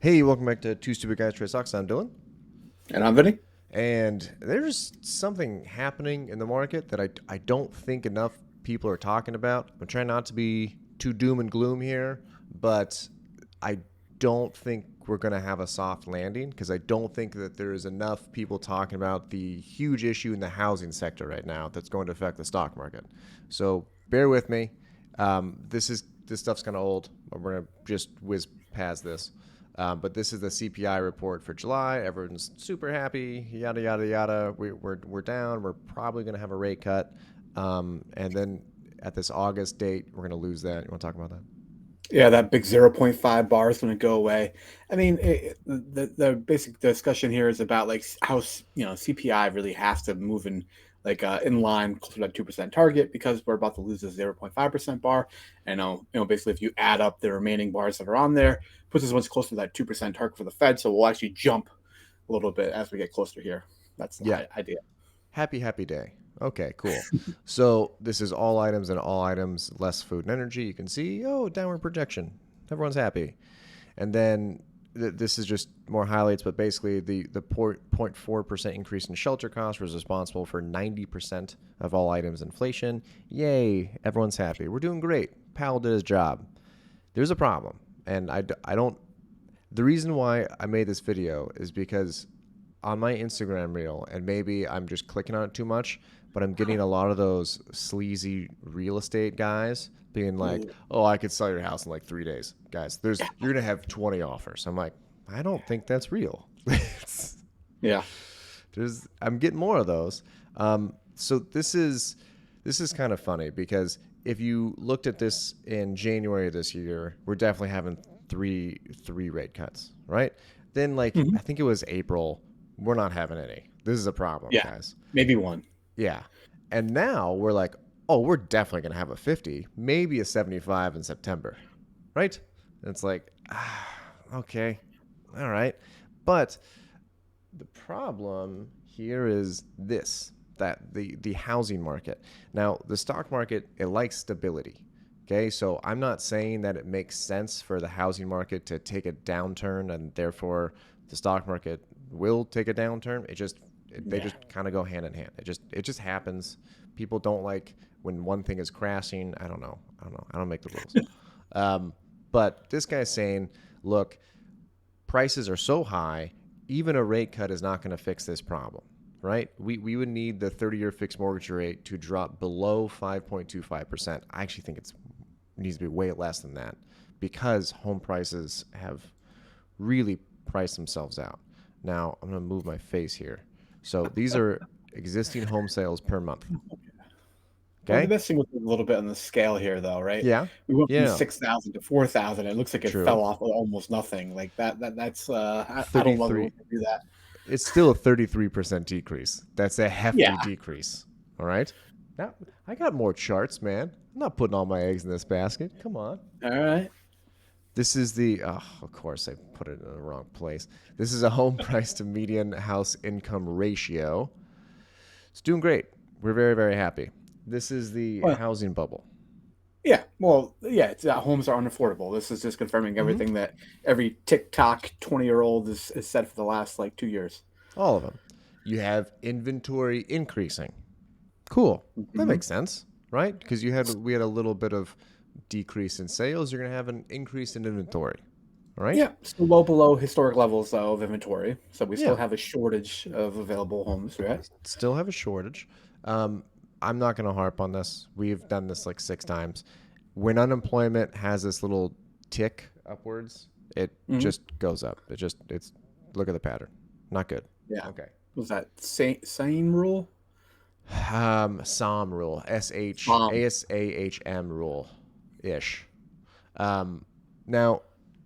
Hey, welcome back to Two Stupid Guys Trade Stocks. I'm Dylan. And I'm Vinny. And there's something happening in the market that I don't think enough people are talking about. I'm trying not to be too doom and gloom here, but I don't think we're going to have a soft landing because I don't think that there is enough people talking about the huge issue in the housing sector right now that's going to affect the stock market. So bear with me. This stuff's kind of old. We're going to just whiz past this. But this is the CPI report for July. Everyone's super happy, yada, yada, yada. We're down. We're probably going to have a rate cut. And then at this August date, we're going to lose that. You want to talk about that? Yeah, that big zero 0.5 bar is going to go away. I mean, the basic discussion here is about like how CPI really has to move in line close to that 2% target because we're about to lose the 0.5% bar. And basically if you add up the remaining bars that are on there, puts us much closer to that 2% target for the Fed. So we'll actually jump a little bit as we get closer here. That's Yeah. the idea. Happy day. Okay, cool. So this is all items and all items, less food and energy. You can see, downward projection. Everyone's happy. And then this is just more highlights, but basically the 0.4% increase in shelter costs was responsible for 90% of all items inflation. Yay, everyone's happy. We're doing great. Powell did his job. There's a problem, and I don't. The reason why I made this video is because on my Instagram reel, and maybe I'm just clicking on it too much, but I'm getting a lot of those sleazy real estate guys being like, Ooh. "Oh, I could sell your house in like 3 days, guys. You're gonna have 20 offers." I'm like, I don't think that's real. Yeah. I'm getting more of those. So this is kind of funny because if you looked at this in January of this year, we're definitely having three rate cuts, right? Then like I Mhm. think it was April, we're not having any. This is a problem, Yeah. guys. Maybe one. Yeah. And now we're like, oh, we're definitely going to have a 50, maybe a 75 in September, right? And it's like, okay, all right. But the problem here is this that the housing market. Now, the stock market, it likes stability. Okay, so I'm not saying that it makes sense for the housing market to take a downturn and therefore the stock market will take a downturn. They Yeah. just kind of go hand in hand. It just happens. People don't like when one thing is crashing. I don't know. I don't make the rules. Um, but this guy's saying, look, prices are so high, even a rate cut is not going to fix this problem, right? We would need the 30-year fixed mortgage rate to drop below 5.25%. I actually think it needs to be way less than that because home prices have really priced themselves out. Now, I'm going to move my face here. So these are existing home sales per month. Well, the Okay? best thing was a little bit on the scale here, though, right? Yeah. We went from Yeah. 6,000 to 4,000. It looks like it True. fell off with almost nothing. Like that's I don't love it when 33. we do that. It's still a 33% decrease. That's a Yeah. hefty decrease. All right. Now, I got more charts, man. I'm not putting all my eggs in this basket. Come on. All right. This is of course, I put it in the wrong place. This is a home price to median house income ratio. It's doing great. We're very, very happy. This is the Well, housing bubble. yeah. Well, yeah. It's homes are unaffordable. This is just confirming Mm-hmm. everything that every TikTok 20-year-old is said for the last like 2 years. All of them. You have inventory increasing. Cool. That Hmm. makes sense, right? Because we had a little bit of decrease in sales. You're going to have an increase in inventory, all right? Yeah, still well below historic levels though of inventory, so we still Yeah. have a shortage of available homes, right? Still have a shortage. Um, I'm not going to harp on this. We've done this like 6 times. When unemployment has this little tick upwards, it Hmm. just goes up. It's look at the pattern. Not good. Yeah. Okay. Was that same rule? Sahm rule, Sahm. SAHM rule, ish. Um, now,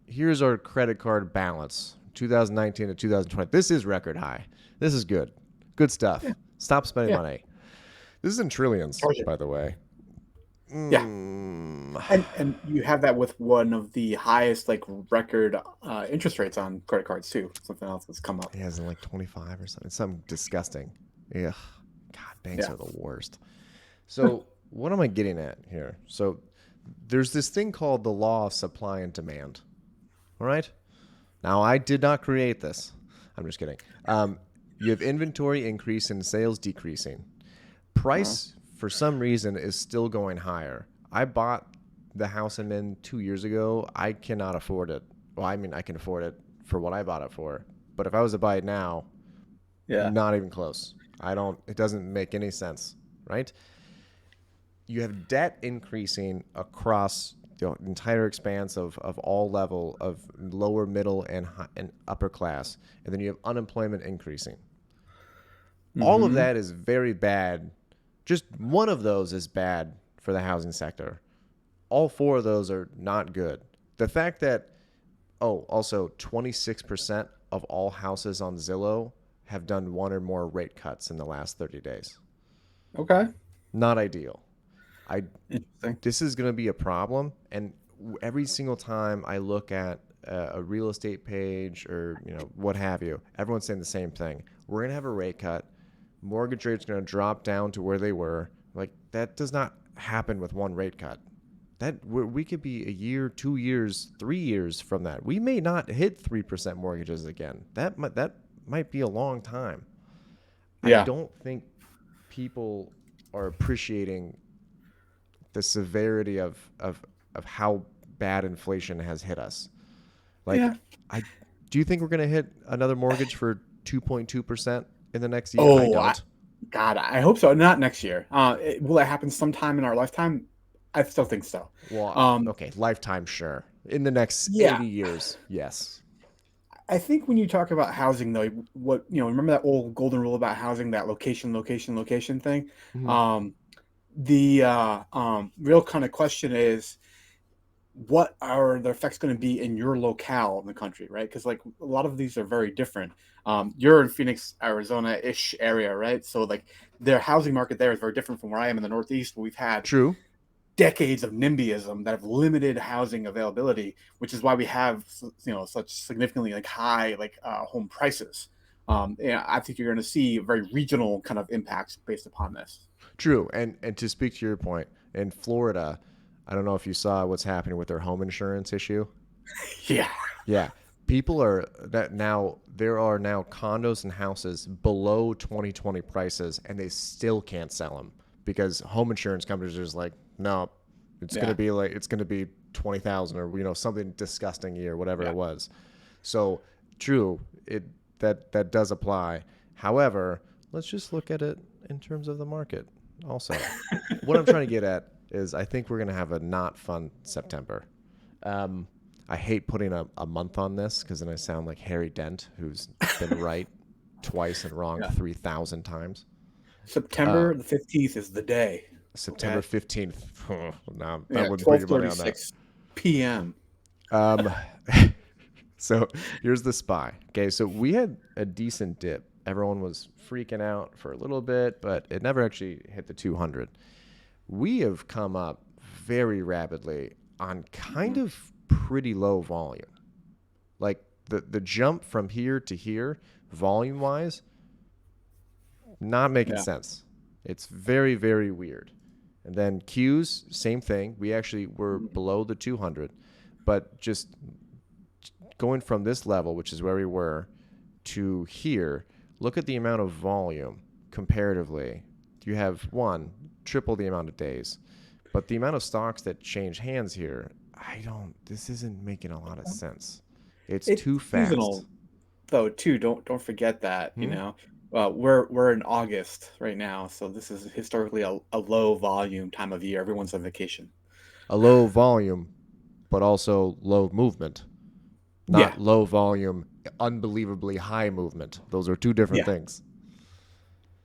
here's our credit card balance, 2019 to 2020. This is record high. This is good. Good Yeah. stuff. Stop spending Yeah. money. This is in trillions, Charge it. by the way. Yeah. Mm, And you have that with one of the highest like record interest rates on credit cards too. Something else that's come up. it has like 25 or something. It's something disgusting. Ugh. God, banks Yeah. are the worst. So, what am I getting at here? So, there's this thing called the law of supply and demand. All right? Now, I did not create this. I'm just kidding. You have inventory increase and sales decreasing. Uh, Price, for some reason, is still going higher. I bought the house I'm in 2 years ago. I cannot afford it. Well, I mean, I can afford it for what I bought it for. But if I was to buy it now, yeah. not even close. I don't, it doesn't make any sense, right? You have debt increasing across the entire expanse of all level of lower, middle, and upper class. And then you have unemployment increasing. All of Mm-hmm. that is very bad. Just one of those is bad for the housing sector. All four of those are not good. The fact that, oh, also 26% of all houses on Zillow have done one or more rate cuts in the last 30 days. Okay. Not ideal. I Interesting. This is going to be a problem, and every single time I look at a real estate page or what have you, everyone's saying the same thing. We're going to have a rate cut. Mortgage rates are going to drop down to where they were. Like, that does not happen with one rate cut. That we could be a year, 2 years, 3 years from that. We may not hit 3% mortgages again. That might be a long time. I Yeah. don't think people are appreciating the severity of how bad inflation has hit us. Yeah. Like, I do you think we're going to hit another mortgage for 2.2% in the next year? I Oh, don't. God, I hope so. Not next year. Will it happen sometime in our lifetime? I still think so. Well, Um, okay, lifetime, sure. In the next yeah, 80 years, yes. I think when you talk about housing, though, remember that old golden rule about housing, that location, location, location thing. Mhm. Um, the real kind of question is, what are the effects going to be in your locale in the country, right? Because like a lot of these are very different. You're in Phoenix, Arizona-ish area, right? So like their housing market there is very different from where I am in the Northeast, where we've had True. decades of NIMBYism that have limited housing availability, which is why we have such significantly like high home prices. Yeah, I think you're going to see very regional kind of impacts based upon this. True. And to speak to your point, in Florida, I don't know if you saw what's happening with their home insurance issue. Yeah, Yeah. People are that now there are now condos and houses below 2020 prices and they still can't sell them because home insurance companies are just like, no, yeah, it's going to be 20,000 or something disgusting year, whatever it yeah. was. So, true, it that does apply. However, let's just look at it in terms of the market also. What I'm trying to get at is I think we're going to have a not fun September. Um, I hate putting a month on this because then I sound like Harry Dent, who's been right twice and wrong Yeah. 3,000 times. Uh, September the 15th is the day. September Okay. 15th. No, I Yeah, wouldn't put your money on that. 12:36 p.m. Um, so here's the spy. Okay, so we had a decent dip. Everyone was freaking out for a little bit, but it never actually hit the 200. We have come up very rapidly on kind Mhm. of pretty low volume. Like the jump from here to here, volume wise, not making Yeah. sense. It's very, very weird. And then Q's, same thing. We actually were Mhm. below the 200, but just going from this level, which is where we were, to here, look at the amount of volume comparatively. You have one, triple the amount of days. But the amount of stocks that change hands here, this isn't making a lot of sense. It's It's too fast. seasonal though too. Don't forget that, Hmm? we're in August right now, so this is historically a low volume time of year. Everyone's on vacation. A low volume, but also low movement. Yeah. Not low volume, unbelievably high movement. Those are two different Yeah. things.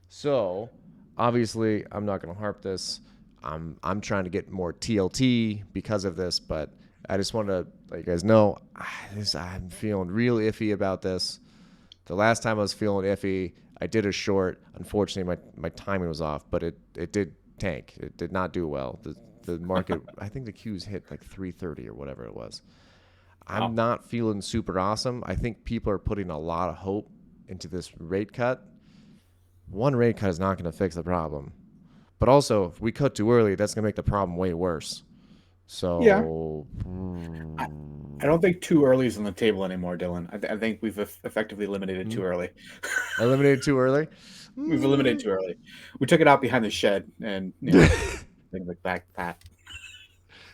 So, obviously, I'm not going to harp this. I'm trying to get more TLT because of this, but I just want to let you guys know I'm feeling real iffy about this. The last time I was feeling iffy, I did a short. Unfortunately, my timing was off, but it did tank. It did not do well. The market, I think the Q's hit like 330 or whatever it was. I'm Wow. not feeling super awesome. I think people are putting a lot of hope into this rate cut. One rate cut is not going to fix the problem. But also, if we cut too early, that's going to make the problem way worse. Yeah. So, I, I don't think too early is on the table anymore, Dylan. I think we've effectively eliminated Hmm? too early. Eliminated too early? We've eliminated Mm. too early. We took it out behind the shed, and things like that.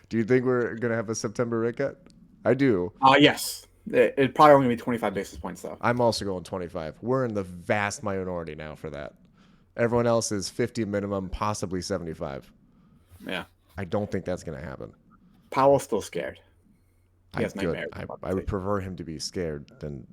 Do you think we're gonna have a September rate cut? I do. Yes. It probably only be 25 basis points though. I'm also going 25. We're in the vast minority now for that. Everyone else is 50 minimum, possibly 75. Yeah. I don't think that's gonna happen. Powell's still scared. He I has good. nightmares I, about I would inflation. prefer him to be scared than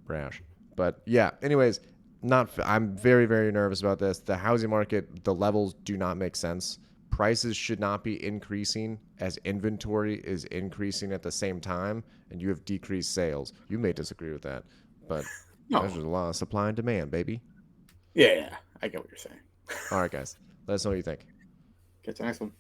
rash. But yeah. Anyways, not. I'm very very nervous about this. The housing market, the levels do not make sense. Prices should not be increasing as inventory is increasing at the same time, and you have decreased sales. You may disagree with that, but there's No. a lot of supply and demand, baby. Yeah, I get what you're saying. All right, guys. Let us know what you think. Get to the next one.